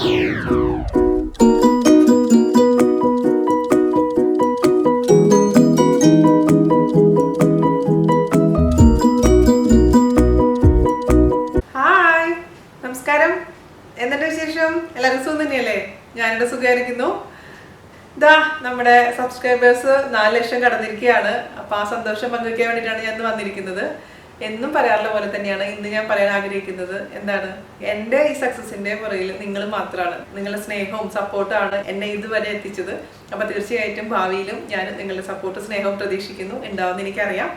നമസ്കാരം, എന്തിന്റെ വിശേഷം? എല്ലാവരും സുഖം തന്നെയല്ലേ? ഞാനിവിടെ സുഖമായിരിക്കുന്നു. ഇതാ നമ്മുടെ സബ്സ്ക്രൈബേഴ്സ് 4 ലക്ഷം കടന്നിരിക്കുകയാണ്. അപ്പൊ ആ സന്തോഷം പങ്കുവയ്ക്കാൻ വേണ്ടിയിട്ടാണ് ഞാൻ ഇന്ന് വന്നിരിക്കുന്നത്. എന്നും പറയാറുള്ള പോലെ തന്നെയാണ് ഇന്ന് ഞാൻ പറയാൻ ആഗ്രഹിക്കുന്നത്. എന്താണ്, എൻ്റെ ഈ സക്സസിന്റെ പുറകിൽ നിങ്ങൾ മാത്രമാണ്. നിങ്ങളുടെ സ്നേഹവും സപ്പോർട്ടാണ് എന്നെ ഇതുവരെ എത്തിച്ചത്. അപ്പൊ തീർച്ചയായിട്ടും ഭാവിയിലും ഞാൻ നിങ്ങളുടെ സപ്പോർട്ട് സ്നേഹവും പ്രതീക്ഷിക്കുന്നു, ഉണ്ടാവുമെന്ന് എനിക്കറിയാം.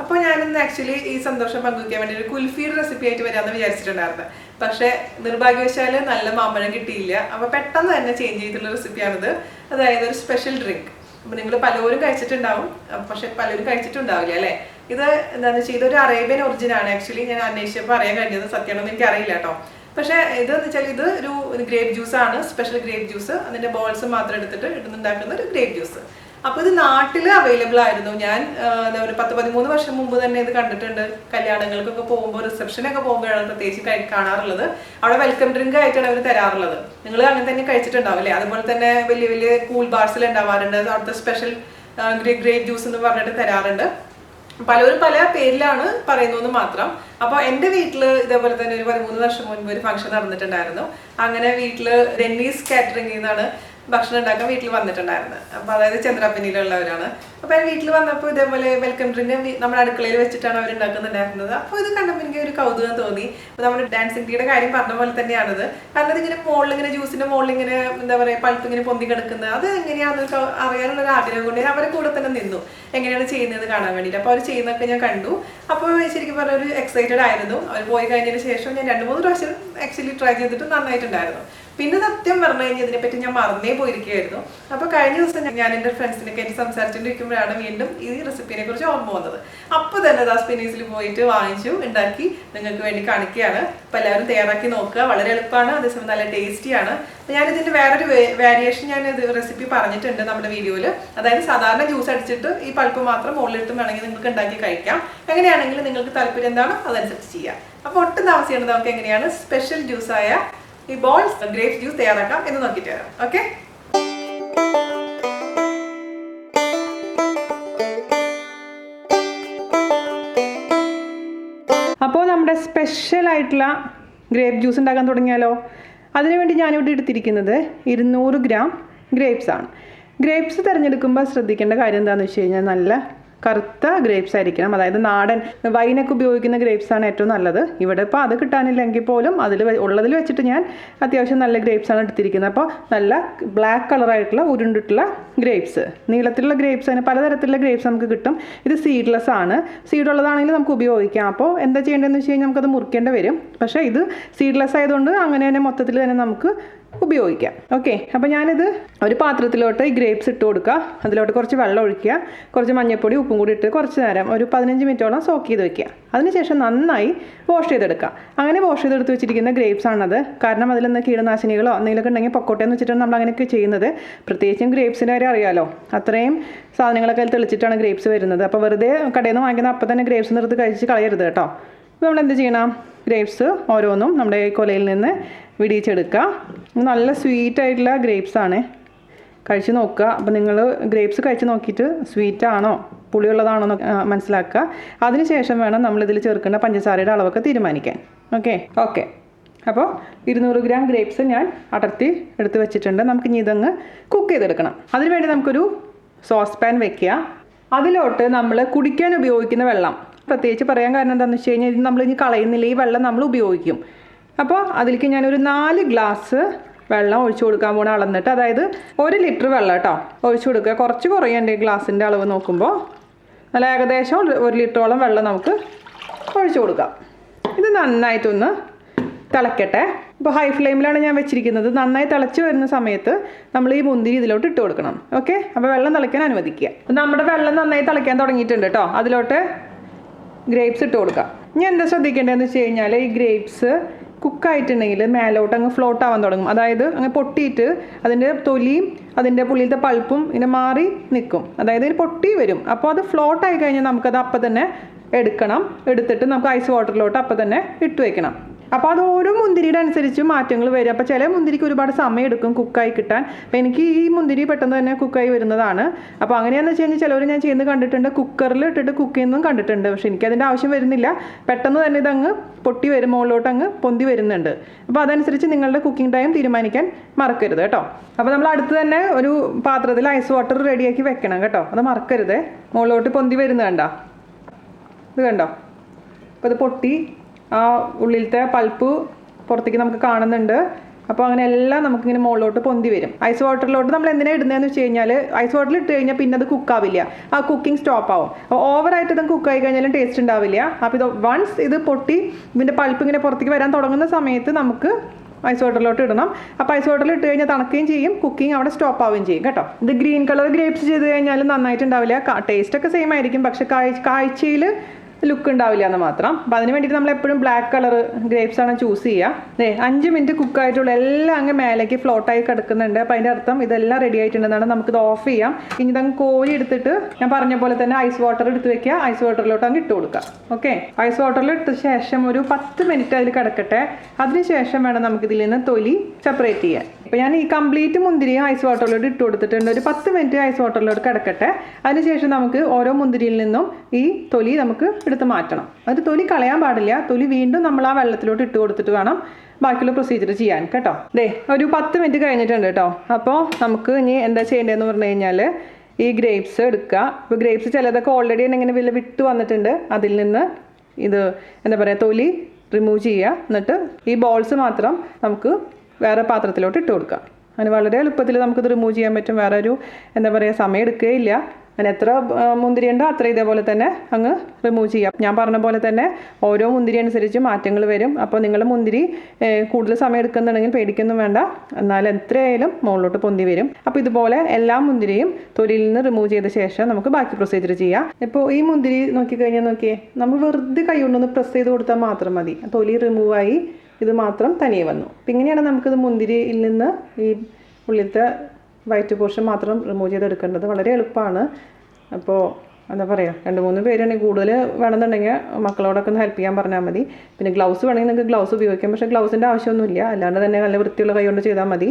അപ്പോൾ ഞാനിന്ന് ആക്ച്വലി ഈ സന്തോഷം പങ്കുവയ്ക്കാൻ വേണ്ടി ഒരു കുൽഫിയുടെ റെസിപ്പി ആയിട്ട് വരാമെന്ന് വിചാരിച്ചിട്ടുണ്ടായിരുന്നു. പക്ഷേ നിർഭാഗ്യവശാൽ നല്ല മാമ്പഴം കിട്ടിയില്ല. അപ്പോൾ പെട്ടെന്ന് തന്നെ ചേഞ്ച് ചെയ്തിട്ടുള്ള റെസിപ്പിയാണിത്. അതായത് ഒരു സ്പെഷ്യൽ ഡ്രിങ്ക്. അപ്പോൾ നിങ്ങൾ പലരും കഴിച്ചിട്ടുണ്ടാവും, പക്ഷെ പലരും കഴിച്ചിട്ടുണ്ടാവില്ല അല്ലേ? ഇത് എന്താണെന്ന് വെച്ചാൽ ഇതൊരു അറേബ്യൻ ഒറിജിനാണ്. ആക്ച്വലി ഞാൻ അന്വേഷിച്ചപ്പോൾ അറിയാൻ കഴിഞ്ഞത്, സത്യമാണെന്ന് എനിക്ക് അറിയില്ല കേട്ടോ. പക്ഷേ ഇതെന്ന് വെച്ചാൽ ഇത് ഒരു ഗ്രേപ്പ് ജ്യൂസാണ്, സ്പെഷ്യൽ ഗ്രേപ്പ് ജ്യൂസ്. അതിൻ്റെ ബോൾസ് മാത്രം എടുത്തിട്ട് ഇടുന്നുണ്ടാക്കുന്ന ഒരു ഗ്രേപ്പ് ജ്യൂസ്. അപ്പോൾ ഇത് നാട്ടിൽ അവൈലബിൾ ആയിരുന്നു. ഞാൻ ഒരു 10-13 വർഷം മുമ്പ് തന്നെ ഇത് കണ്ടിട്ടുണ്ട്. കല്യാണങ്ങൾക്കൊക്കെ പോകുമ്പോൾ, റിസപ്ഷനൊക്കെ പോകുമ്പോഴാണ് പ്രത്യേകിച്ച് കാണാറുള്ളത്. അവിടെ വെൽക്കം ഡ്രിങ്ക് ആയിട്ടാണ് അവർ തരാറുള്ളത്. നിങ്ങൾ അങ്ങനെ തന്നെ കഴിച്ചിട്ടുണ്ടാവും അല്ലേ? അതുപോലെ തന്നെ വലിയ വലിയ കൂൾ ബാർസിൽ ഉണ്ടാവാറുണ്ട്. അവിടുത്തെ സ്പെഷ്യൽ ഗ്രേപ്പ് ജ്യൂസ് എന്ന് പറഞ്ഞിട്ട് തരാറുണ്ട്. പലരും പല പേരിലാണ് പറയുന്നതെന്ന് മാത്രം. അപ്പോൾ എൻ്റെ വീട്ടിൽ ഇതേപോലെ തന്നെ ഒരു 13 വർഷം മുൻപ് ഒരു ഫംഗ്ഷൻ നടന്നിട്ടുണ്ടായിരുന്നു. അങ്ങനെ വീട്ടിൽ ഡെന്നീസ് കാറ്ററിംഗിൽ നിന്നാണ് ഭക്ഷണം ഉണ്ടാക്കാൻ വീട്ടിൽ വന്നിട്ടുണ്ടായിരുന്നു. അപ്പോൾ അതായത് ചന്ദ്രാപ്പിനിയിലുള്ളവരാണ്. അപ്പോൾ ഞാൻ വീട്ടിൽ വന്നപ്പോൾ ഇതേപോലെ വെൽക്കം ഡ്രിങ്ക് നമ്മുടെ അടുക്കളയിൽ വെച്ചിട്ടാണ് അവർ ഉണ്ടാക്കുന്നുണ്ടായിരുന്നത്. അപ്പോൾ ഇത് കണ്ടപ്പോൾ എനിക്ക് ഒരു കൗതുകം തോന്നി. അപ്പോൾ നമ്മുടെ ഡാൻസിങ് ടീയുടെ കാര്യം പറഞ്ഞ പോലെ തന്നെയാണിത്. കാരണം ഇതിങ്ങനെ മുകളിൽ ഇങ്ങനെ ജ്യൂസിൻ്റെ മുകളിൽ ഇങ്ങനെ എന്താ പറയുക, പൾപ്പ് ഇങ്ങനെ പൊന്തി കിടക്കുന്നത്, അത് എങ്ങനെയാണെന്ന് അറിയാനുള്ളൊരു ആഗ്രഹം കൊണ്ട് ഞാൻ അവരെ കൂടെ തന്നെ നിന്നു, എങ്ങനെയാണ് ചെയ്യുന്നത് കാണാൻ വേണ്ടിയിട്ട്. അപ്പോൾ അവർ ചെയ്യുന്നതൊക്കെ ഞാൻ കണ്ടു. അപ്പോൾ ശരിക്കും പറഞ്ഞാൽ ഒരു എക്സൈറ്റഡ് ആയിരുന്നു. അവർ പോയി കഴിഞ്ഞതിന് ശേഷം ഞാൻ 2-3 പ്രാവശ്യം ആക്ച്വലി ട്രൈ ചെയ്തിട്ട് നന്നായിട്ടുണ്ടായിരുന്നു. പിന്നെ സത്യം പറഞ്ഞു കഴിഞ്ഞാൽ ഇതിനെപ്പറ്റി ഞാൻ മറന്നേ പോയിരിക്കുകയായിരുന്നു. അപ്പോൾ കഴിഞ്ഞ ദിവസം ഞാൻ എൻ്റെ ഫ്രണ്ട്സിനൊക്കെ ആയിട്ട് സംസാരിച്ചുകൊണ്ടിരിക്കുമ്പോഴാണ് വീണ്ടും ഈ റെസിപ്പിനെ കുറിച്ച് ഓർമ്മ വന്നത്. അപ്പോൾ തന്നെ സ്പിനീസിൽ പോയിട്ട് വാങ്ങിച്ചു, ഉണ്ടാക്കി നിങ്ങൾക്ക് വേണ്ടി കാണിക്കുകയാണ്. അപ്പോൾ എല്ലാവരും തയ്യാറാക്കി നോക്കുക. വളരെ എളുപ്പമാണ്, അതേസമയം നല്ല ടേസ്റ്റിയാണ്. ഞാനിതിൻ്റെ വേറൊരു വേരിയേഷൻ ഞാൻ ഇത് റെസിപ്പി പറഞ്ഞിട്ടുണ്ട് നമ്മുടെ വീഡിയോയിൽ. അതായത് സാധാരണ ജ്യൂസ് അടിച്ചിട്ട് ഈ പൾപ്പ് മാത്രം മുകളിലിട്ടും വേണമെങ്കിൽ നിങ്ങൾക്ക് ഉണ്ടാക്കി കഴിക്കാം. എങ്ങനെയാണെങ്കിലും നിങ്ങൾക്ക് താല്പര്യം എന്താണ് അതനുസരിച്ച് ചെയ്യാം. അപ്പോൾ ഒട്ടും താമസിക്കേണ്ടത് നമുക്ക് എങ്ങനെയാണ് സ്പെഷ്യൽ ജ്യൂസായ ഈ ബോൾസ് ഗ്രേപ്പ് ജ്യൂസ് തയ്യാറാക്കാം എന്ന് നോക്കിയിട്ട് വരാം. ഓക്കെ, അപ്പോൾ നമ്മുടെ സ്പെഷ്യൽ ആയിട്ടുള്ള ഗ്രേപ്പ് ജ്യൂസ് ഉണ്ടാക്കാൻ തുടങ്ങിയാലോ? അതിനുവേണ്ടി ഞാനിവിടെ എടുത്തിരിക്കുന്നത് 200 ഗ്രാം ഗ്രേപ്സ് ആണ്. ഗ്രേപ്സ് തിരഞ്ഞെടുക്കുമ്പോൾ ശ്രദ്ധിക്കേണ്ട കാര്യം എന്താണെന്ന് വെച്ച് കഴിഞ്ഞാൽ നല്ല കറുത്ത ഗ്രേപ്സ് ആയിരിക്കണം. അതായത് നാടൻ വൈനൊക്കെ ഉപയോഗിക്കുന്ന ഗ്രേപ്സ് ആണ് ഏറ്റവും നല്ലത്. ഇവിടെ ഇപ്പോൾ അത് കിട്ടാനില്ലെങ്കിൽ പോലും ഉള്ളതിൽ വെച്ചിട്ട് ഞാൻ അത്യാവശ്യം നല്ല ഗ്രേപ്സ് ആണ് എടുത്തിരിക്കുന്നത്. അപ്പോൾ നല്ല ബ്ലാക്ക് കളറായിട്ടുള്ള ഉരുണ്ടിട്ടുള്ള ഗ്രേപ്സ്, നീളത്തിലുള്ള ഗ്രേപ്സ്, അതിന് പലതരത്തിലുള്ള ഗ്രേപ്സ് നമുക്ക് കിട്ടും. ഇത് സീഡ്ലെസ് ആണ്. സീഡുള്ളതാണെങ്കിൽ നമുക്ക് ഉപയോഗിക്കാം. അപ്പോൾ എന്താ ചെയ്യേണ്ടതെന്ന് വെച്ച് കഴിഞ്ഞാൽ നമുക്കത് മുറിക്കേണ്ടി വരും. പക്ഷേ ഇത് സീഡ്ലെസ് ആയതുകൊണ്ട് അങ്ങനെ തന്നെ മൊത്തത്തിൽ തന്നെ നമുക്ക് ഉപയോഗിക്കാം. ഓക്കെ, അപ്പോൾ ഞാനിത് ഒരു പാത്രത്തിലോട്ട് ഈ ഗ്രേപ്സ് ഇട്ട് കൊടുക്കുക. അതിലോട്ട് കുറച്ച് വെള്ളം ഒഴിക്കുക, കുറച്ച് മഞ്ഞൾപ്പൊടി ഉപ്പും കൂടി ഇട്ട് കുറച്ച് നേരം ഒരു 15 മിനിറ്റോളം സോക്ക് ചെയ്ത് വെക്കുക. അതിനുശേഷം നന്നായി വാഷ് ചെയ്തെടുക്കുക. അങ്ങനെ വാഷ് ചെയ്തെടുത്ത് വെച്ചിരിക്കുന്ന ഗ്രേപ്സ് ആണത്. കാരണം അതിലെന്താ കീടനാശിനികളോ എന്തെങ്കിലുമൊക്കെ ഉണ്ടെങ്കിൽ പൊക്കോട്ടെ എന്ന് വെച്ചിട്ടാണ് നമ്മൾ അങ്ങനെയൊക്കെ ചെയ്യുന്നത്. പ്രത്യേകിച്ചും ഗ്രേപ്സിൻ്റെ കാര്യം അറിയാമല്ലോ, അത്രയും സാധനങ്ങളൊക്കെ തെളിച്ചിട്ടാണ് ഗ്രേപ്സ് വരുന്നത്. അപ്പോൾ വെറുതെ കടയിൽ നിന്ന് വാങ്ങിക്കുന്ന അപ്പം തന്നെ ഗ്രേപ്സ് നിർത്ത് കഴിച്ച് കളയരുത് കേട്ടോ. അപ്പോൾ നമ്മൾ എന്ത് ചെയ്യണം, ഗ്രേപ്സ് ഓരോന്നും നമ്മുടെ കൊലയിൽ നിന്ന് വിടിയിച്ചെടുക്കുക. നല്ല സ്വീറ്റായിട്ടുള്ള ഗ്രേപ്സാണ്, കഴിച്ച് നോക്കുക. അപ്പോൾ നിങ്ങൾ ഗ്രേപ്സ് കഴിച്ച് നോക്കിയിട്ട് സ്വീറ്റാണോ പുളിയുള്ളതാണോ എന്ന് മനസ്സിലാക്കുക. അതിനുശേഷം വേണം നമ്മളിതിൽ ചേർക്കേണ്ട പഞ്ചസാരയുടെ അളവൊക്കെ തീരുമാനിക്കാൻ. ഓക്കെ അപ്പോൾ 200 ഗ്രാം ഗ്രേപ്സ് ഞാൻ അടർത്തി എടുത്ത് വെച്ചിട്ടുണ്ട്. നമുക്കിനി ഇതങ്ങ് കുക്ക് ചെയ്തെടുക്കണം. അതിനുവേണ്ടി നമുക്കൊരു സോസ് പാൻ വെക്കുക. അതിലോട്ട് നമ്മൾ കുടിക്കാൻ ഉപയോഗിക്കുന്ന വെള്ളം, പ്രത്യേകിച്ച് പറയാൻ കാരണം എന്താണെന്ന് വെച്ച് കഴിഞ്ഞാൽ ഇത് നമ്മളിനി കളയുന്നില്ല, ഈ വെള്ളം നമ്മൾ ഉപയോഗിക്കും. അപ്പോൾ അതിലേക്ക് ഞാനൊരു 4 ഗ്ലാസ് വെള്ളം ഒഴിച്ചു കൊടുക്കാൻ പോകണം അളന്നിട്ട്. അതായത് 1 ലിറ്റർ വെള്ളം കേട്ടോ ഒഴിച്ചു കൊടുക്കുക. കുറച്ച് കുറയുണ്ട് ഗ്ലാസിൻ്റെ അളവ് നോക്കുമ്പോൾ. നല്ല ഏകദേശം 1 ലിറ്ററോളം വെള്ളം നമുക്ക് ഒഴിച്ചു കൊടുക്കാം. ഇത് നന്നായിട്ടൊന്ന് തിളക്കട്ടെ. ഇപ്പോൾ ഹൈ ഫ്ലെയിമിലാണ് ഞാൻ വെച്ചിരിക്കുന്നത്. നന്നായി തിളച്ച് വരുന്ന സമയത്ത് നമ്മൾ ഈ മുന്തിരി ഇതിലോട്ട് ഇട്ട് കൊടുക്കണം. ഓക്കെ, അപ്പോൾ വെള്ളം തിളയ്ക്കാൻ അനുവദിക്കുക. നമ്മുടെ വെള്ളം നന്നായി തിളയ്ക്കാൻ തുടങ്ങിയിട്ടുണ്ട് കേട്ടോ. അതിലോട്ട് ഗ്രേപ്സ് ഇട്ട് കൊടുക്കുക. ഇനി എന്താ ശ്രദ്ധിക്കേണ്ടതെന്ന് വെച്ച് കഴിഞ്ഞാൽ ഈ ഗ്രേപ്സ് കുക്കായിട്ടുണ്ടെങ്കിൽ മേലോട്ട് അങ്ങ് ഫ്ലോട്ട് ആവാൻ തുടങ്ങും. അതായത് അങ്ങ് പൊട്ടിയിട്ട് അതിൻ്റെ തൊലിയും അതിൻ്റെ പുള്ളിയിലത്തെ പൾപ്പും ഇങ്ങനെ മാറി നിൽക്കും. അതായത് പൊട്ടി വരും. അപ്പോൾ അത് ഫ്ലോട്ട് ആയി കഴിഞ്ഞാൽ നമുക്കത് അപ്പം തന്നെ എടുക്കണം. എടുത്തിട്ട് നമുക്ക് ഐസ് വാട്ടറിലോട്ട് അപ്പം തന്നെ ഇട്ട് വയ്ക്കണം. അപ്പോൾ അത് ഓരോ മുന്തിരിയുടെ അനുസരിച്ച് മാറ്റങ്ങൾ വരും. അപ്പോൾ ചില മുന്തിരിക്ക് ഒരുപാട് സമയം എടുക്കും കുക്കായി കിട്ടാൻ. അപ്പോൾ എനിക്ക് ഈ മുന്തിരി പെട്ടെന്ന് തന്നെ കുക്കായി വരുന്നതാണ്. അപ്പോൾ അങ്ങനെയാണെന്ന് വെച്ച് കഴിഞ്ഞാൽ ചിലവർ ഞാൻ ചെയ്യുന്നത് കണ്ടിട്ടുണ്ട്, കുക്കറിൽ ഇട്ടിട്ട് കുക്ക് ചെയ്യുന്നതും കണ്ടിട്ടുണ്ട്. പക്ഷേ എനിക്കതിൻ്റെ ആവശ്യം വരുന്നില്ല. പെട്ടെന്ന് തന്നെ ഇതങ്ങ് പൊട്ടി വരും, മുകളിലോട്ട് അങ്ങ് പൊന്തി വരുന്നുണ്ട്. അപ്പോൾ അതനുസരിച്ച് നിങ്ങളുടെ കുക്കിംഗ് ടൈം തീരുമാനിക്കാൻ മറക്കരുത് കേട്ടോ. അപ്പോൾ നമ്മൾ അടുത്ത് തന്നെ ഒരു പാത്രത്തിൽ ഐസ് വാട്ടർ റെഡിയാക്കി വെക്കണം കേട്ടോ. അത് മറക്കരുത്. മുകളിലോട്ട് പൊന്തി വരുന്നത് കണ്ടോ, ഇത് കണ്ടോ. അപ്പോൾ ഇത് പൊട്ടി ആ ഉള്ളിലത്തെ പൾപ്പ് പുറത്തേക്ക് നമുക്ക് കാണുന്നുണ്ട്. അപ്പോൾ അങ്ങനെ എല്ലാം നമുക്കിങ്ങനെ മുകളിലോട്ട് പൊന്തി വരും. ഐസ് വാട്ടറിലോട്ട് നമ്മൾ എന്തിനാണ് ഇടുന്നതെന്ന് വെച്ച് കഴിഞ്ഞാൽ ഐസ് വാട്ടറിൽ ഇട്ട് കഴിഞ്ഞാൽ പിന്നെ അത് കുക്കാവില്ല, ആ കുക്കിംഗ് സ്റ്റോപ്പ് ആവും. അപ്പോൾ ഓവറായിട്ട് ഇത് കുക്കായി കഴിഞ്ഞാലും ടേസ്റ്റ് ഉണ്ടാവില്ല. അപ്പോൾ ഇത് വൺസ് ഇത് പൊട്ടി ഇതിൻ്റെ പൾപ്പ് ഇങ്ങനെ പുറത്തേക്ക് വരാൻ തുടങ്ങുന്ന സമയത്ത് നമുക്ക് ഐസ് വാട്ടറിലോട്ട് ഇടണം. അപ്പോൾ ഐസ് വാട്ടറിൽ ഇട്ട് കഴിഞ്ഞാൽ തണുക്കുകയും ചെയ്യും, കുക്കിംഗ് അവിടെ സ്റ്റോപ്പ് ആവുകയും ചെയ്യും കേട്ടോ. ഇത് ഗ്രീൻ കളർ ഗ്രേപ്സ് ചെയ്ത് കഴിഞ്ഞാൽ നന്നായിട്ടുണ്ടാവില്ല. ടേസ്റ്റൊക്കെ സെയിം ആയിരിക്കും, പക്ഷേ കാഴ്ചയിൽ ലുക്ക് ഉണ്ടാവില്ല എന്ന് മാത്രം. അപ്പോൾ അതിന് വേണ്ടിയിട്ട് നമ്മൾ എപ്പോഴും ബ്ലാക്ക് കളർ ഗ്രേപ്സ് ആണ് ചൂസ് ചെയ്യുക. 5 മിനിറ്റ് കുക്കായിട്ടുള്ള എല്ലാം അങ്ങ് മേലേക്ക് ഫ്ലോട്ടായി കിടക്കുന്നുണ്ട്. അപ്പോൾ അതിൻ്റെ അർത്ഥം ഇതെല്ലാം റെഡി ആയിട്ടുണ്ടെന്നാണ്. നമുക്കിത് ഓഫ് ചെയ്യാം. ഇനി ഇതങ്ങ് കോരി എടുത്തിട്ട് ഞാൻ പറഞ്ഞ പോലെ തന്നെ ഐസ് വാട്ടർ എടുത്ത് വെക്കുക, ഐസ് വാട്ടറിലോട്ട് അങ്ങ് ഇട്ട് കൊടുക്കുക. ഓക്കെ, ഐസ് വാട്ടറിൽ ഇട്ട ശേഷം ഒരു 10 മിനിറ്റ് അതിൽ കിടക്കട്ടെ. അതിനുശേഷം വേണം നമുക്കിതിൽ നിന്ന് തൊലി സെപ്പറേറ്റ് ചെയ്യാൻ. അപ്പോൾ ഞാൻ ഈ കംപ്ലീറ്റ് മുന്തിരിയും ഐസ് വാട്ടറിലോട്ട് ഇട്ട് കൊടുത്തിട്ടുണ്ട്. ഒരു 10 മിനിറ്റ് ഐസ് വാട്ടറിലോട്ട് കിടക്കട്ടെ. അതിനുശേഷം നമുക്ക് ഓരോ മുന്തിരിയിൽ നിന്നും ഈ തൊലി നമുക്ക് എടുത്ത് മാറ്റണം. അത് തൊലി കളയാൻ പാടില്ല. തൊലി വീണ്ടും നമ്മൾ ആ വെള്ളത്തിലോട്ട് ഇട്ട് കൊടുത്തിട്ട് വേണം ബാക്കിയുള്ള പ്രൊസീജിയർ ചെയ്യാൻ കേട്ടോ. ഒരു 10 മിനിറ്റ് കഴിഞ്ഞിട്ടുണ്ട് കേട്ടോ. അപ്പോൾ നമുക്ക് ഇനി എന്താ ചെയ്യേണ്ടതെന്ന് പറഞ്ഞു കഴിഞ്ഞാൽ ഈ ഗ്രേപ്സ് എടുക്കുക. ഇപ്പോൾ ഗ്രേപ്സ് ചിലതൊക്കെ ഓൾറെഡി ഇങ്ങനെ വലിയ വിട്ട് വന്നിട്ടുണ്ട്. അതിൽ നിന്ന് ഇത് എന്താ പറയുക, തൊലി റിമൂവ് ചെയ്യുക. എന്നിട്ട് ഈ ബോൾസ് മാത്രം നമുക്ക് വേറെ പാത്രത്തിലോട്ട് ഇട്ട് കൊടുക്കുക. അങ്ങനെ വളരെ എളുപ്പത്തിൽ നമുക്കിത് റിമൂവ് ചെയ്യാൻ പറ്റും. വേറെ ഒരു എന്താ പറയുക, സമയം എടുക്കുകയില്ല. അങ്ങനെ എത്ര മുന്തിരി ഉണ്ടോ അത്ര ഇതേപോലെ തന്നെ അങ്ങ് റിമൂവ് ചെയ്യാം. ഞാൻ പറഞ്ഞ പോലെ തന്നെ ഓരോ മുന്തിരി അനുസരിച്ച് മാറ്റങ്ങൾ വരും. അപ്പോൾ നിങ്ങൾ മുന്തിരി കൂടുതൽ സമയം എടുക്കുന്നുണ്ടെങ്കിൽ പേടിക്കൊന്നും വേണ്ട, എന്നാൽ എത്രയായാലും മുകളിലോട്ട് പൊന്തി വരും. അപ്പോൾ ഇതുപോലെ എല്ലാ മുന്തിരിയും തൊലിയിൽ നിന്ന് റിമൂവ് ചെയ്ത ശേഷം നമുക്ക് ബാക്കി പ്രൊസീജിയർ ചെയ്യാം. ഇപ്പോൾ ഈ മുന്തിരി നോക്കിക്കഴിഞ്ഞാൽ നമ്മൾ വെറുതെ കൈ കൊണ്ടൊന്ന് പ്രസ് ചെയ്ത് കൊടുത്താൽ മാത്രം മതി, തൊലി റിമൂവായി ഇത് മാത്രം തനിയെ വന്നു. അപ്പം ഇങ്ങനെയാണ് നമുക്കിത് മുന്തിരിയിൽ നിന്ന് ഈ ഉള്ളിലത്തെ വൈറ്റ് പോർഷൻ മാത്രം റിമൂവ് ചെയ്തെടുക്കേണ്ടത്. വളരെ എളുപ്പമാണ്. അപ്പോൾ എന്താ പറയുക, 2-3 പേരാണെങ്കിൽ കൂടുതൽ വേണമെന്നുണ്ടെങ്കിൽ മക്കളോടൊക്കെ ഒന്ന് ഹെൽപ്പ് ചെയ്യാൻ പറഞ്ഞാൽ മതി. പിന്നെ ഗ്ലൗസ് വേണമെങ്കിൽ നിങ്ങൾക്ക് ഗ്ലൗസ് ഉപയോഗിക്കാം. പക്ഷേ ഗ്ലൗസിൻ്റെ ആവശ്യമൊന്നുമില്ല, അല്ലാണ്ട് തന്നെ നല്ല വൃത്തിയുള്ള കൈ കൊണ്ട് ചെയ്താൽ മതി.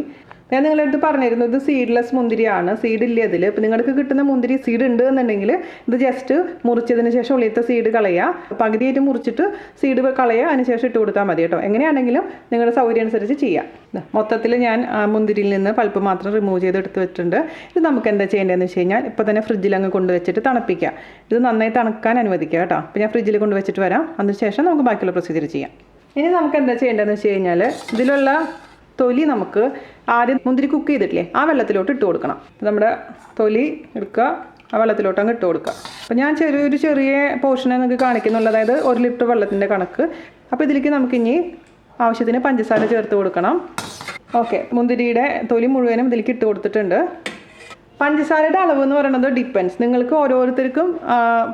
ഞാൻ നിങ്ങളുടെ അടുത്ത് പറഞ്ഞിരുന്നു ഇത് സീഡ്ലെസ് മുന്തിരിയാണ്, സീഡ് ഇല്ല ഇതിൽ. ഇപ്പോൾ നിങ്ങൾക്ക് കിട്ടുന്ന മുന്തിരി സീഡ് ഉണ്ട് എന്നുണ്ടെങ്കിൽ ഇത് ജസ്റ്റ് മുറിച്ചതിന് ശേഷം ഉള്ളിലത്തെ സീഡ് കളയുക, പകുതിയായിട്ട് മുറിച്ചിട്ട് സീഡ് കളയുക, അതിന് ശേഷം ഇട്ട് കൊടുത്താൽ മതി കേട്ടോ. എങ്ങനെയാണെങ്കിലും നിങ്ങളുടെ സൗകര്യം അനുസരിച്ച് ചെയ്യാം. മൊത്തത്തിൽ ഞാൻ മുന്തിരിയിൽ നിന്ന് പൾപ്പ് മാത്രം റിമൂവ് ചെയ്ത് എടുത്ത് വെച്ചിട്ടുണ്ട്. ഇത് നമുക്ക് എന്താ ചെയ്യേണ്ടതെന്ന് വെച്ച് കഴിഞ്ഞാൽ ഇപ്പോൾ തന്നെ ഫ്രിഡ്ജിൽ അങ്ങ് കൊണ്ടുവച്ചിട്ട് തണുപ്പിക്കുക. ഇത് നന്നായി തണുക്കാൻ അനുവദിക്കുക കേട്ടോ. അപ്പോൾ ഞാൻ ഫ്രിഡ്ജിൽ കൊണ്ടുവച്ചിട്ട് വരാം, അതിനുശേഷം നമുക്ക് ബാക്കിയുള്ള പ്രൊസീജിയർ ചെയ്യാം. ഇനി നമുക്ക് എന്താ ചെയ്യേണ്ടതെന്ന് വെച്ച് കഴിഞ്ഞാൽ ഇതിലുള്ള തൊലി നമുക്ക് ആദ്യം മുന്തിരി കുക്ക് ചെയ്തിട്ടില്ലേ ആ വെള്ളത്തിലോട്ട് ഇട്ട് കൊടുക്കണം. നമ്മുടെ തൊലി എടുക്കുക, ആ വെള്ളത്തിലോട്ട് അങ്ങ് ഇട്ട് കൊടുക്കുക. അപ്പോൾ ഞാൻ ചെറിയ പോർഷനെ നിങ്ങൾക്ക് കാണിക്കുന്നുള്ളൂ, അതായത് 1 ലിറ്റർ വെള്ളത്തിൻ്റെ കണക്ക്. അപ്പോൾ ഇതിലേക്ക് നമുക്കിനി ആവശ്യത്തിന് പഞ്ചസാര ചേർത്ത് കൊടുക്കണം. ഓക്കെ, മുന്തിരിയുടെ തൊലി മുഴുവനും ഇതിലേക്ക് ഇട്ട് കൊടുത്തിട്ടുണ്ട്. പഞ്ചസാരയുടെ അളവ് എന്ന് പറയുന്നത് ഡിപ്പെൻസ്, നിങ്ങൾക്ക് ഓരോരുത്തർക്കും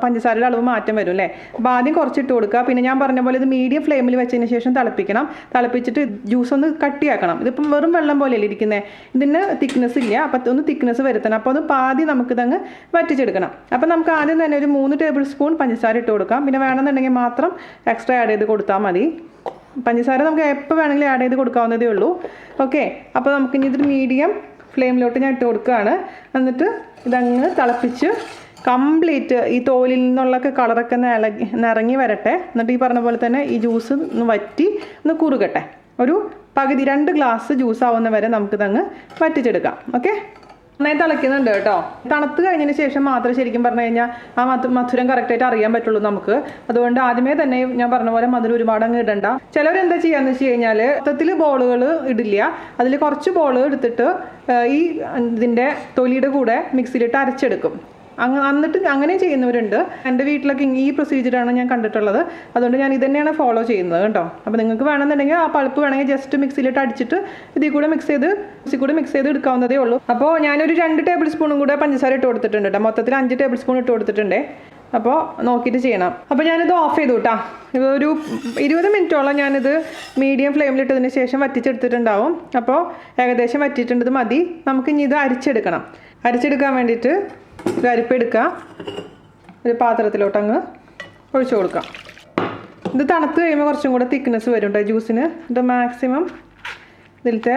പഞ്ചസാരയുടെ അളവ് മാറ്റം വരും അല്ലേ. അപ്പോൾ ആദ്യം കുറച്ചിട്ട് കൊടുക്കുക. പിന്നെ ഞാൻ പറഞ്ഞ പോലെ ഇത് മീഡിയം ഫ്ലെയിമിൽ വെച്ചതിന് ശേഷം തിളപ്പിക്കണം. തിളപ്പിച്ചിട്ട് ജ്യൂസ് ഒന്ന് കട്ടിയാക്കണം. ഇതിപ്പം വെറും വെള്ളം പോലെയല്ലേ ഇരിക്കുന്നത്, ഇതിന് തിക്നെസ് ഇല്ല. അപ്പോൾ ഒന്ന് തിക്നെസ് വരുത്തണം. അപ്പോൾ അത് പാതി നമുക്കിതങ്ങ് വറ്റിച്ചെടുക്കണം. അപ്പോൾ നമുക്ക് ആദ്യം തന്നെ ഒരു 3 ടേബിൾ സ്പൂൺ പഞ്ചസാര ഇട്ട് കൊടുക്കാം. പിന്നെ വേണമെന്നുണ്ടെങ്കിൽ മാത്രം എക്സ്ട്രാ ആഡ് ചെയ്ത് കൊടുത്താൽ മതി. പഞ്ചസാര നമുക്ക് എപ്പോൾ വേണമെങ്കിലും ആഡ് ചെയ്ത് കൊടുക്കാവുന്നതേ ഉള്ളൂ. ഓക്കെ, അപ്പോൾ നമുക്കിനി ഇതൊരു മീഡിയം ഫ്ലെയിമിലോട്ട് ഞാൻ ഇട്ട് കൊടുക്കുകയാണ്. എന്നിട്ട് ഇതങ്ങ് തിളപ്പിച്ച് കംപ്ലീറ്റ് ഈ തോലിൽ നിന്നുള്ളൊക്കെ കളറൊക്കെ നിറങ്ങി വരട്ടെ. എന്നിട്ട് ഈ പറഞ്ഞ പോലെ തന്നെ ഈ ജ്യൂസ് ഒന്ന് വറ്റി ഒന്ന് കുറുകട്ടെ. ഒരു പകുതി 2 ഗ്ലാസ് ജ്യൂസ് ആവുന്ന വരെ നമുക്കിതങ്ങ് വറ്റിച്ചെടുക്കാം. ഓക്കെ, നന്നായി തിളയ്ക്കുന്നുണ്ട് കേട്ടോ. തണുത്ത് കഴിഞ്ഞതിന് ശേഷം മാത്രമേ ശരിക്കും പറഞ്ഞു കഴിഞ്ഞാൽ ആ മധുരം കറക്റ്റായിട്ട് അറിയാൻ പറ്റുള്ളൂ നമുക്ക്. അതുകൊണ്ട് ആദ്യമേ തന്നെ ഞാൻ പറഞ്ഞ പോലെ മധുരം ഒരുപാട് അങ്ങ് ഇടണ്ട. ചിലവരെന്താ ചെയ്യാന്ന് വെച്ച് കഴിഞ്ഞാൽ മൊത്തത്തിൽ ബോളുകൾ ഇടില്ല, അതിൽ കുറച്ച് ബോൾ എടുത്തിട്ട് ഈ ഇതിൻ്റെ തൊലിയുടെ കൂടെ മിക്സിയിലിട്ട് അരച്ചെടുക്കും. എന്നിട്ട് അങ്ങനെ ചെയ്യുന്നവരുണ്ട്. എൻ്റെ വീട്ടിലൊക്കെ ഈ പ്രൊസീജിയറാണ് ഞാൻ കണ്ടിട്ടുള്ളത്. അതുകൊണ്ട് ഞാൻ ഇതന്നെയാണ് ഫോളോ ചെയ്യുന്നത് കേട്ടോ. അപ്പോൾ നിങ്ങൾക്ക് വേണമെന്നുണ്ടെങ്കിൽ ആ പൾപ്പ് വേണമെങ്കിൽ ജസ്റ്റ് മിക്സിയിലിട്ട് അടിച്ചിട്ട് ഇതിൽ കൂടെ മിക്സ് ചെയ്ത് എടുക്കാവുന്നതേ ഉള്ളൂ. അപ്പോൾ ഞാനൊരു 2 ടേബിൾ സ്പൂണും കൂടെ പഞ്ചസാര ഇട്ട് കൊടുത്തിട്ടുണ്ട് കേട്ടോ. മൊത്തത്തിൽ 5 ടേബിൾ സ്പൂൺ ഇട്ട് കൊടുത്തിട്ടുണ്ട്. അപ്പോൾ നോക്കിയിട്ട് ചെയ്യണം. അപ്പോൾ ഞാനിത് ഓഫ് ചെയ്തു കേട്ടോ. ഒരു 20 മിനിറ്റോളം ഞാനിത് മീഡിയം ഫ്ലെയിമിലിട്ടതിന് ശേഷം വറ്റിച്ചെടുത്തിട്ടുണ്ടാവും. അപ്പോൾ ഏകദേശം വറ്റിയിട്ടുണ്ട്, മതി. നമുക്കിനി ഇത് അരിച്ചെടുക്കാൻ വേണ്ടിയിട്ട് ഒരു അരിപ്പെടുക്കുക, ഒരു പാത്രത്തിലോട്ട് അങ്ങ് ഒഴിച്ചു കൊടുക്കാം. ഇത് തണുത്ത് കഴിയുമ്പോൾ കുറച്ചും കൂടെ തിക്നെസ് വരും കേട്ടോ ജ്യൂസിന്. ഇത് മാക്സിമം ഇതിലത്തെ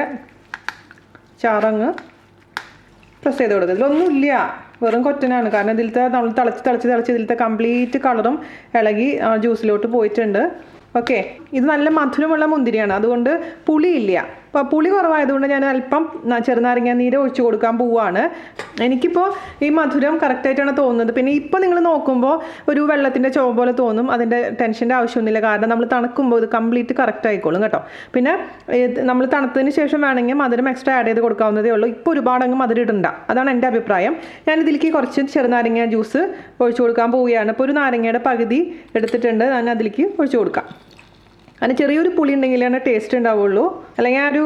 ചാറങ്ങ് പ്രസ് ചെയ്ത് കൊടുക്കുക. ഇതിലൊന്നുമില്ല, വെറും കൊറ്റനാണ്. കാരണം ഇതിലത്തെ നമ്മൾ തിളച്ച് ഇതിലത്തെ കംപ്ലീറ്റ് കളറും ഇളകി ജ്യൂസിലോട്ട് പോയിട്ടുണ്ട്. ഓക്കെ, ഇത് നല്ല മധുരമുള്ള മുന്തിരിയാണ്, അതുകൊണ്ട് പുളിയില്ല. അപ്പോൾ പുളി കുറവായതുകൊണ്ട് ഞാൻ അല്പം ചെറുനാരങ്ങ നീര് ഒഴിച്ച് കൊടുക്കാൻ പോവുകയാണ്. എനിക്കിപ്പോൾ ഈ മധുരം കറക്റ്റായിട്ടാണ് തോന്നുന്നത്. പിന്നെ ഇപ്പോൾ നിങ്ങൾ നോക്കുമ്പോൾ ഒരു വെള്ളത്തിൻ്റെ ചുവ പോലെ തോന്നും. അതിൻ്റെ ടെൻഷൻ്റെ ആവശ്യമൊന്നുമില്ല, കാരണം നമ്മൾ തണുക്കുമ്പോൾ ഇത് കംപ്ലീറ്റ് കറക്റ്റ് ആയിക്കോളും കേട്ടോ. പിന്നെ നമ്മൾ തണുത്തതിന് ശേഷം വേണമെങ്കിൽ മധുരം എക്സ്ട്രാ ആഡ് ചെയ്ത് കൊടുക്കാവുന്നതേ ഉള്ളൂ. ഇപ്പോൾ ഒരുപാടങ്ങ് മധുരം ഇടണ്ട, അതാണ് എൻ്റെ അഭിപ്രായം. ഞാനിതിലേക്ക് കുറച്ച് ചെറുനാരങ്ങ ജ്യൂസ് ഒഴിച്ച് കൊടുക്കാൻ പോവുകയാണ്. ഇപ്പോൾ ഒരു നാരങ്ങയുടെ പകുതി എടുത്തിട്ടുണ്ട്, ഞാൻ അതിലേക്ക് ഒഴിച്ച് കൊടുക്കാം. അതിന് ചെറിയൊരു പുളി ഉണ്ടെങ്കിലാണ് ടേസ്റ്റ് ഉണ്ടാവുള്ളൂ, അല്ലെങ്കിൽ ആ ഒരു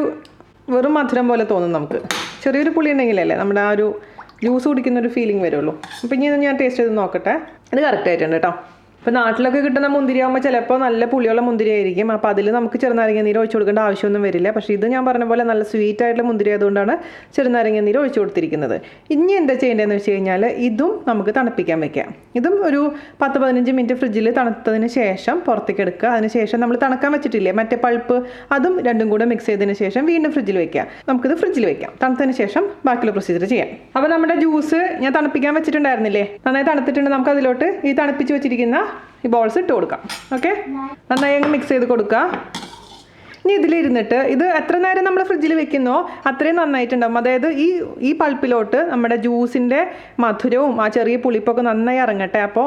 വെറും മധുരം പോലെ തോന്നും നമുക്ക്. ചെറിയൊരു പുളി ഉണ്ടെങ്കിലല്ലേ നമ്മുടെ ആ ഒരു ജ്യൂസ് കുടിക്കുന്നൊരു ഫീലിംഗ് വരുള്ളൂ. അപ്പോൾ ഇനി ഞാൻ ടേസ്റ്റ് ചെയ്ത് നോക്കട്ടെ. ഇത് കറക്റ്റ് ആയിട്ടുണ്ട് കേട്ടോ. ഇപ്പോൾ നാട്ടിലൊക്കെ കിട്ടുന്ന മുന്തിരി ആകുമ്പോൾ ചിലപ്പോൾ നല്ല പുളിയുള്ള മുന്തിരി ആയിരിക്കും. അപ്പോൾ അതിൽ നമുക്ക് ചെറുനാരങ്ങ നീര് ഒഴിച്ച് കൊടുക്കേണ്ട ആവശ്യമൊന്നും വരില്ല. പക്ഷേ ഇത് ഞാൻ പറഞ്ഞ പോലെ നല്ല സ്വീറ്റ് ആയിട്ടുള്ള മുന്തിരി ആയതുകൊണ്ടാണ് ചെറുനാരങ്ങ നീര് ഒഴിച്ച് കൊടുത്തിരിക്കുന്നത്. ഇനി എന്താ ചെയ്യേണ്ടതെന്ന് വെച്ച് കഴിഞ്ഞാൽ ഇതും നമുക്ക് തണുപ്പിക്കാൻ വെക്കാം. ഇതും ഒരു 10-15 മിനിറ്റ് ഫ്രിഡ്ജിൽ തണുത്തതിന് ശേഷം പുറത്തേക്ക് എടുക്കുക. അതിന് ശേഷം നമ്മൾ തണുക്കാൻ വെച്ചിട്ടില്ലേ മറ്റേ പൾപ്പ്, അതും രണ്ടും കൂടെ മിക്സ് ചെയ്തതിന് ശേഷം വീണ്ടും ഫ്രിഡ്ജിൽ വെക്കാം. നമുക്കിത് ഫ്രിഡ്ജിൽ വെക്കാം. തണുത്തതിന് ശേഷം ബാക്കിയുള്ള പ്രൊസീജിയർ ചെയ്യാം. അപ്പോൾ നമ്മുടെ ജ്യൂസ് ഞാൻ തണുപ്പിക്കാൻ വെച്ചിട്ടുണ്ടായിരുന്നില്ലേ, നന്നായി തണുത്തിട്ടുണ്ട്. നമുക്ക് അതിലോട്ട് ഈ തണുപ്പിച്ച് വെച്ചിരിക്കുന്ന ഈ ബോൾസ് ഇട്ട് കൊടുക്കാം. ഓക്കെ, നന്നായി അങ്ങ് മിക്സ് ചെയ്ത് കൊടുക്കുക. ഇനി ഇതിലിരുന്നിട്ട് ഇത് എത്ര നേരം നമ്മൾ ഫ്രിഡ്ജിൽ വെക്കുന്നോ അത്രയും നന്നായിട്ടുണ്ടാകും. അതായത് ഈ പൾപ്പിലോട്ട് നമ്മുടെ ജ്യൂസിൻ്റെ മധുരവും ആ ചെറിയ പുളിപ്പൊക്കെ നന്നായി ഇറങ്ങട്ടെ. അപ്പോൾ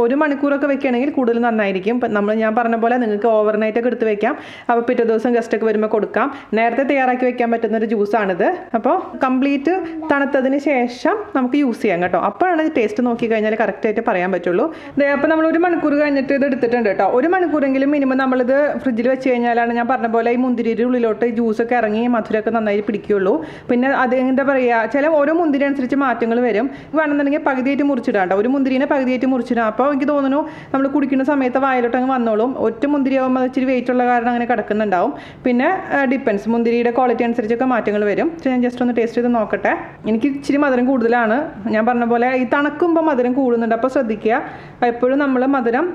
1 മണിക്കൂറൊക്കെ വെക്കുകയാണെങ്കിൽ കൂടുതൽ നന്നായിരിക്കും. ഞാൻ പറഞ്ഞ പോലെ നിങ്ങൾക്ക് ഓവർനൈറ്റൊക്കെ എടുത്ത് വെക്കാം. അപ്പോൾ പിറ്റേ ദിവസം ഗസ്റ്റൊക്കെ വരുമ്പോൾ കൊടുക്കാം. നേരത്തെ തയ്യാറാക്കി വെക്കാൻ പറ്റുന്നൊരു ജ്യൂസാണിത്. അപ്പോൾ കംപ്ലീറ്റ് തണുത്തതിന് ശേഷം നമുക്ക് യൂസ് ചെയ്യാം കേട്ടോ. അപ്പോഴാണ് ടേസ്റ്റ് നോക്കി കഴിഞ്ഞാൽ കറക്റ്റായിട്ട് പറയാൻ പറ്റുള്ളൂ. അപ്പോൾ നമ്മൾ 1 മണിക്കൂർ കഴിഞ്ഞിട്ട് ഇത് എടുത്തിട്ടുണ്ട് കേട്ടോ. 1 മണിക്കൂറെങ്കിലും മിനിമം നമ്മളിത് ഫ്രിഡ്ജിൽ വെച്ച് കഴിഞ്ഞാലാണ് ഞാൻ പറഞ്ഞ പോലെ ഈ മുന്തിരിയുടെ ഉള്ളിലോട്ട് ജ്യൂസൊക്കെ ഇറങ്ങി മധുരമൊക്കെ നന്നായി പിടിക്കുകയുള്ളൂ. പിന്നെ അത് എന്താ പറയുക, ഓരോ മുന്തിരി അനുസരിച്ച് മാറ്റങ്ങൾ വരും. വേണമെന്നുണ്ടെങ്കിൽ പകുതിയായിട്ട് മുറിച്ചിടാം. ഒരു മുന്തിരിനെ പകുതിയായിട്ട് മുറിച്ചിടാം. അപ്പോൾ എനിക്ക് തോന്നുന്നു നമ്മൾ കുടിക്കുന്ന സമയത്ത് വായിലോട്ട് അങ്ങ് വന്നോളും. ഒറ്റ മുന്തിരി ആകുമ്പോൾ അത് ഇച്ചിരി വെയിറ്റ് ഉള്ള കാരണം അങ്ങനെ കിടക്കുന്നുണ്ടാവും. പിന്നെ ഡിപ്പെൻസ്, മുന്തിരിയുടെ ക്വാളിറ്റി അനുസരിച്ചൊക്കെ മാറ്റങ്ങൾ വരും. പക്ഷേ ഞാൻ ജസ്റ്റ് ഒന്ന് ടേസ്റ്റ് ചെയ്ത് നോക്കട്ടെ. എനിക്ക് ഇച്ചിരി മധുരം കൂടുതലാണ്. ഞാൻ പറഞ്ഞ പോലെ ഈ തണുക്കുമ്പോൾ മധുരം കൂടുന്നുണ്ട്. അപ്പോൾ ശ്രദ്ധിക്കുക, എപ്പോഴും നമ്മൾ മധുരം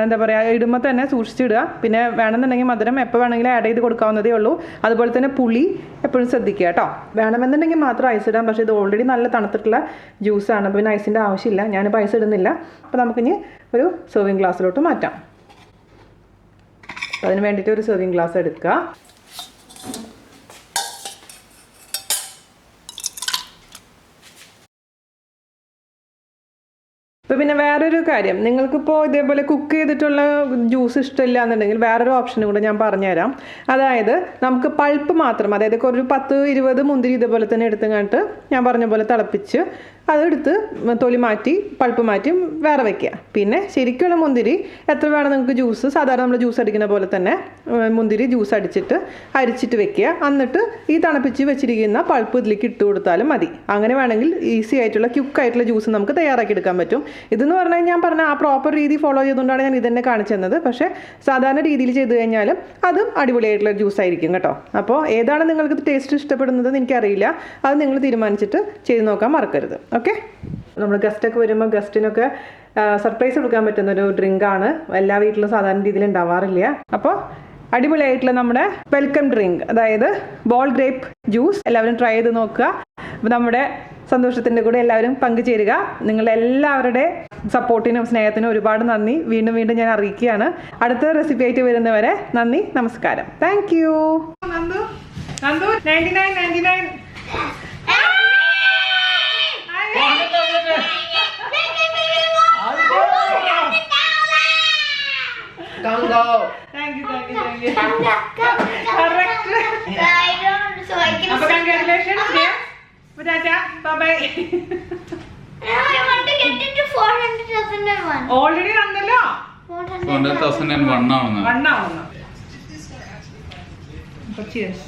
എന്താ പറയുക ഇടുമ്പോൾ തന്നെ സൂക്ഷിച്ചിടുക. പിന്നെ വേണമെന്നുണ്ടെങ്കിൽ മധുരം എപ്പോൾ വേണമെങ്കിലും ആഡ് ചെയ്ത് കൊടുക്കാവുന്നതേ ഉള്ളൂ. അതുപോലെ തന്നെ പുളി എപ്പോഴും ശ്രദ്ധിക്കുക കേട്ടോ. വേണമെന്നുണ്ടെങ്കിൽ മാത്രം ഐസ് ഇടാം. പക്ഷേ ഇത് ഓൾറെഡി നല്ല തണുത്തിട്ടുള്ള ജ്യൂസാണ്, അപ്പോൾ പിന്നെ ഐസിൻ്റെ ആവശ്യമില്ല. ഞാനിപ്പോൾ ഐസ് ഇടുന്നില്ല. അപ്പോൾ നമുക്കിനി ഒരു സെർവിങ് ഗ്ലാസ്സിലോട്ട് മാറ്റാം. അതിന് വേണ്ടിയിട്ട് ഒരു സെർവിങ് ഗ്ലാസ് എടുക്കുക. ഇപ്പോൾ പിന്നെ വേറൊരു കാര്യം, നിങ്ങൾക്കിപ്പോൾ ഇതേപോലെ കുക്ക് ചെയ്തിട്ടുള്ള ജ്യൂസ് ഇഷ്ടമില്ല എന്നുണ്ടെങ്കിൽ വേറൊരു ഓപ്ഷനും കൂടെ ഞാൻ പറഞ്ഞുതരാം. അതായത് നമുക്ക് പൾപ്പ് മാത്രം, അതായത് ഒരു 10-20 മുന്തിരി ഇതേപോലെ തന്നെ എടുത്തുകൊണ്ട് ഞാൻ പറഞ്ഞ പോലെ തിളപ്പിച്ച് അതെടുത്ത് തൊലി മാറ്റി പൾപ്പ് മാറ്റി വേറെ വയ്ക്കുക. പിന്നെ ശരിക്കുള്ള മുന്തിരി എത്ര വേണം നിങ്ങൾക്ക് ജ്യൂസ്, സാധാരണ നമ്മൾ ജ്യൂസ് അടിക്കുന്ന പോലെ തന്നെ മുന്തിരി ജ്യൂസ് അരിച്ചിട്ട് വെക്കുക. എന്നിട്ട് ഈ തണുപ്പിച്ച് വെച്ചിരിക്കുന്ന പൾപ്പ് ഇതിലേക്ക് ഇട്ട് കൊടുത്താലും മതി. അങ്ങനെ വേണമെങ്കിൽ ഈസി ആയിട്ടുള്ള ക്യുക്കായിട്ടുള്ള ജ്യൂസ് നമുക്ക് തയ്യാറാക്കി എടുക്കാൻ പറ്റും. ഇതെന്ന് പറഞ്ഞാൽ ഞാൻ പറഞ്ഞ ആ പ്രോപ്പർ രീതി ഫോളോ ചെയ്തുകൊണ്ടാണ് ഞാൻ ഇതന്നെ കാണിച്ചു തന്നത്. പക്ഷേ സാധാരണ രീതിയിൽ ചെയ്ത് കഴിഞ്ഞാലും അതും അടിപൊളിയായിട്ടുള്ള ജ്യൂസ് ആയിരിക്കും കേട്ടോ. അപ്പോൾ ഏതാണ് നിങ്ങൾക്ക് ടേസ്റ്റ് ഇഷ്ടപ്പെടുന്നത് എനിക്കറിയില്ല, അത് നിങ്ങൾ തീരുമാനിച്ചിട്ട് ചെയ്ത് നോക്കാൻ മറക്കരുത്. ഓക്കെ, നമ്മൾ ഗസ്റ്റൊക്കെ വരുമ്പോൾ ഗസ്റ്റിനൊക്കെ സർപ്രൈസ് കൊടുക്കാൻ പറ്റുന്നൊരു ഡ്രിങ്കാണ്. എല്ലാ വീട്ടിലും സാധാരണ രീതിയിൽ ഉണ്ടാവാറില്ല. അപ്പോൾ അടിപൊളിയായിട്ടുള്ള നമ്മുടെ വെൽക്കം ഡ്രിങ്ക്, അതായത് ബോൾ ഗ്രേപ്പ് ജ്യൂസ് എല്ലാവരും ട്രൈ ചെയ്ത് നോക്കുക. അപ്പോൾ നമ്മുടെ സന്തോഷത്തിൻ്റെ കൂടെ എല്ലാവരും പങ്കുചേരുക. നിങ്ങളെല്ലാവരുടെ സപ്പോർട്ടിനും സ്നേഹത്തിനും ഒരുപാട് നന്ദി വീണ്ടും വീണ്ടും ഞാൻ അറിയിക്കുകയാണ്. അടുത്ത റെസിപ്പി ആയിട്ട് വരുന്നവരെ നന്ദി, നമസ്കാരം. Thank you. Don't go. Thank you. Correct. So I can. Congratulations. Yes. Tata. Bye. Now I want to get into 400,001. Already വന്നല്ലോ. 400,001 ആവുന്നു. 1 ആവുന്നു. Cheers.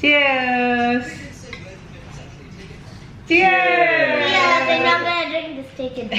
Cheers. Cheers. Yeah, then I'm gonna drink this. Take it.